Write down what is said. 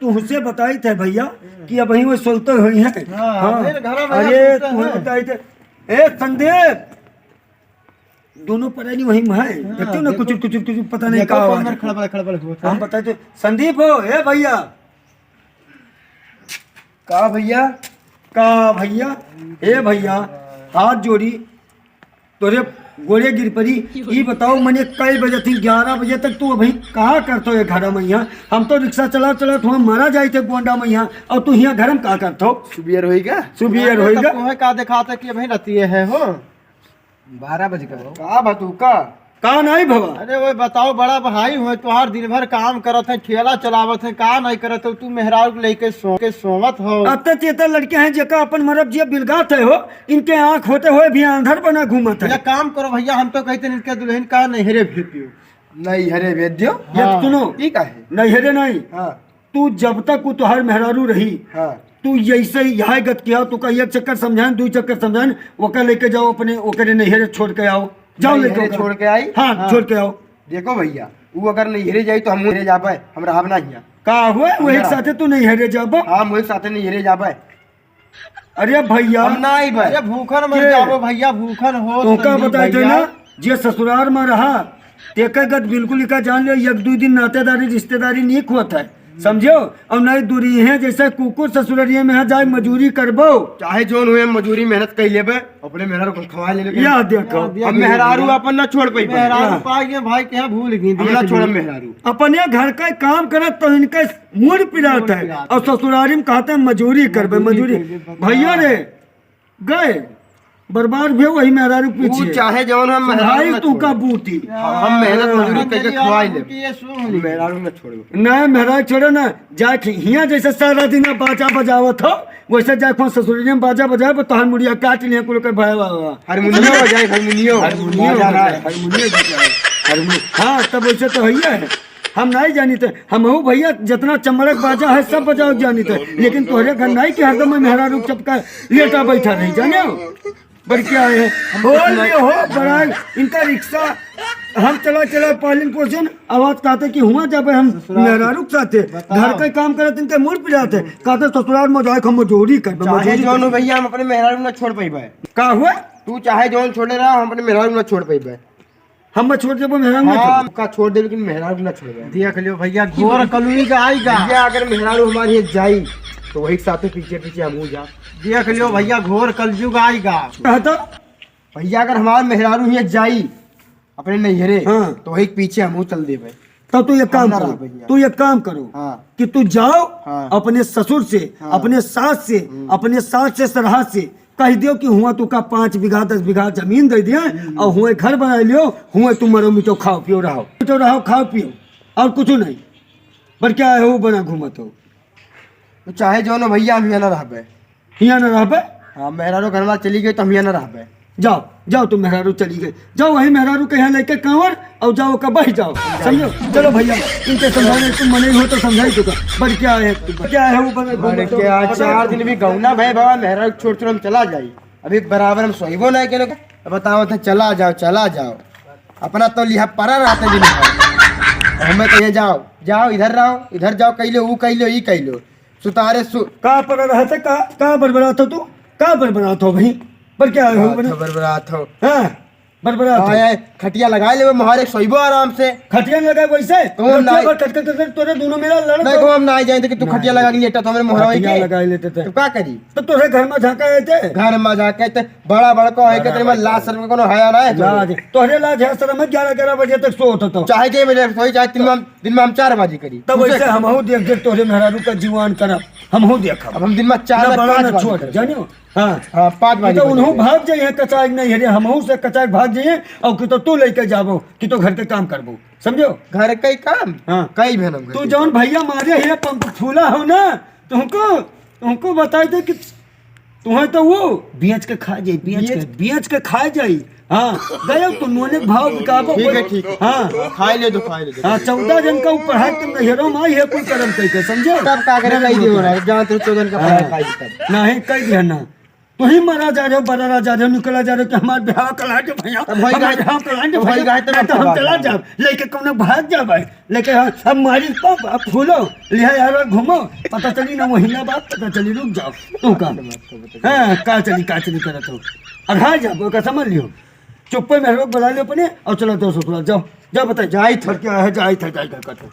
तुझसे बताई थे भैया कि अब वो सोते हुई है। हाँ अरे तुम्हें बताई थे। ए संदीप, दोनों परानी वही में है, देखते हो ना कुछ कुछ कुछ पता नहीं क्या आवाज है। हम बताए थे संदीप हो। ए भैया का भैया ए भैया हाथ जोड़ी तोरे गोरे गिर पड़ी। ये बताओ मैंने कई बजे थी, 11 बजे तक तू अभी कहाँ करते हो घर में? यहाँ हम तो रिक्शा चला चला तो हम मारा जाए थे गोंडा में यहाँ, और तू यहाँ घर में कहाँ करते हो? सुबियर होएगा का दिखाता कि भाई रतिये है हो 12 बजे का बतू का नहीं भवा। अरे वो बताओ बड़ा भाई हुए तुहार दिन भर काम करत है, ठेला चलावत है, का नहीं करत हो तू मेहरारू को लेके सोवत हो। अब तक चेतर लड़के हैं जेका अपन मरब जे बिलगात है हो, इनके आँख होते हुए भी अंधर बना घूमत है। काम करो भैया, हम तो कहते इनके दुल्हन का नहरे भेजियो। नहीं हरे भेज दियो। ये सुनो ठीक है नहरे नहीं। हाँ तू जब तक वो तुहार मेहरारू रही हाँ तू ऐसे ही यहाँ गत किया, तो का एक चक्कर समझान 2 चक्कर समझान, ओकर लेके जाओ अपने ओकरे नहरे छोड़ के आओ। जाओ लेके छोड़ के आई। हाँ छोड़ के आओ। देखो भैया वो अगर नहीं हेरे जाई तो हम हेरे जा पाए, हम रहा ना हिया का हुए वो एक साथे तू नहीं हेरे जाबो। हाँ मुझे साथे नहीं हेरे जा पाए। अरे भैया हम ना आई भाई। अरे भूखन मर जाओ भैया, भूखन हो तो का बताए थे ना जे ससुराल में रहा तेकगत बिल्कुल इका जान ले 1-2 दिन नातेदारी रिश्तेदारी नहीं हुआ था, समझो। और नहीं दूरी है जैसे कुकुर ससुररिये में है जाए मजूरी करबो, चाहे जोन हुए मजूरी मेहनत कर लेबे अपने मेहरारू को खवा ले। या देखो हम मेहरारू अपन ना छोड़ पाई, मेहरारू पाए भाई क्या भूल गई हम ना छोड़ मेहरारू। अपने घर का काम करत तो इनका मूड पिलाता है, और ससुरारी में कहते हैं मजूरी करबे मजूरी। भैया रे गए बर्बाद भी वही मेहरारू पीछे, चाहे जवन हम भाई तू का बूटी हम मेहनत मजदूरी करके खवाई ले मेहरारू ना छोड़ो। नहीं मेहरारू छोड़ो ना, जाके हिया जैसे सारा दिन बाजा बजावत हो वैसे जाके ससुरी में बाजा बजाए तो मुड़िया काट लिया कुल के भाई हारमोनियम बजाए हाँ तब वैसे तो है। हम नहीं जानी थे, हम भैया जितना चमड़क बाजा है सब बजाओ जानी थे, लेकिन तोहरे घर नहीं कि हरदम में मेहरारू चपका लेटा बैठा नहीं जाने पर क्या है हो बड़ा इनका रिक्शा हम चला चला पालन पोषण आवाज कहते कि हुआ जब हम मेहरारू साथे घर का काम करते इनके मूड पे जाते कहते ससुराल में जाए हम मजूरी कर भैया हम अपने मेहरारू ना छोड़ पाई भाई। का हुआ तू चाहे जौन छोड़े रहा हम अपने मेहरारू ना छोड़ पाई भाई। हम छोड़ दे मेहरारू का छोड़ दे लेकिन मेहरारू ना छोड़ देख लियो भैया घोर कलुई का आएगा। अगर मेहरारू हमारी जाई तो वही साथे पीछे पीछे हम जा। देख लियो भैया घोर कलयुग आएगा। भैया अगर हमारे मेहरारू ही जाई अपने नैहरे हाँ। तो वही पीछे हम चल दे भाई। तब तू एक काम करो हाँ। कि तू जाओ हाँ। अपने ससुर से अपने सास से सरहा से कह दियो कि हुआ तू का 5 बीघा 10 बीघा जमीन दे दिया और हुए घर बना लियो, हुए तुम मरो मिटो खाओ पियो रहो खाओ पियो और कुछ नहीं। पर क्या है वो बना घूमत हो तो चाहे जो ना भैया हम यहाँ ना रहबे। हाँ मेहरारू घर में चली गई तो हम यहाँ ना रहबे। जाओ तुम मेहरारू चली गए, जाओ वही मेहरारू के यहाँ लेके कांवर और जाओ का बह जाओ, समझो। चलो भैया इनके समझाने तुम मने हो तो समझाई तो पर क्या है वो क्या 4 दिन भी गौना भाई बाबा मेहरारू छोड़ हम चला जाई अभी बराबर हम सोईबो नहीं के लोग बताओ तो चला जाओ अपना तो लिहा परा रहते दिन हमें कहे जाओ इधर रहो इधर जाओ कह लो सुतारे का पर रहते का बरबरात हो तू का बरबरात हो भाई पर क्या है बरबरात हो बरबरात खटिया लगा ले हमारे सोईबो आराम से। खटिया लगाए वैसे तोरे दोनों मेरा लड़ देखो हम ना जाए कि तू खटिया लगा के लेटा तो हमारे मोहरा लगा लेते थे तो क्या करी तो तोरे घर में झाका थे घर में जाके ते बड़ा को है के तेरे में लाश शर्म को हया ना है तोरे लाज है शर्म 11 बजे तक सो होता तो चाहे के बजे सोई चाहे दिन में हम 4 बजे करी तब वैसे हम देख तोरे मेहरारू का जीवन करब हम देखब। अब हम दिन में 4 छोड़ जानियो हाँ 5 बजे तो उन्हों भाग जाइए कचाक नहीं है हमहू से कचाक भाग जाइए और कि तो तू लेके जाबो कि तो घर के काम करबो, समझो। घर का ही काम कई भेनम तू जौन भैया मारे है पंप फूला हो ना तुमको बताई दे कि तुम्हें तो वो बेच के खा जाई बेच के खा जाई। हाँ गए तो नोने भाव बिकाबो ठीक है हाँ खाई ले हाँ 14 जन का ऊपर है तुम नहरों में है कोई कर्म कह के समझो तब का करे कई दिन हो रहा है जहां तू 14 जन का पढ़ाई खाई तब नहीं कई दिया ना तो ही मारा जा रहे हो, बड़ा जा रहे हो, निकला जा रहे हो कि हमारे ब्याह करा दे भैया, अब भाई हमारे गाय- ब्याह करा दे अब भाई भैया, गाय तो नहीं तो हम मत चला बात जाओ लेके कौन भाग जा भाई, लेके हम मारी पाप अब फूलो लिहा यार घूमो, पता चली ना वही ना बात पता चली, रुक जाओ तू का हाँ का चली करत हो अघा जाओ का समझ लियो, चुप्पे में रोक बुला लियो अपने और चलो तो ससुराल जाओ जाओ बताइए जाई थक क्या है, जाई था जाई कर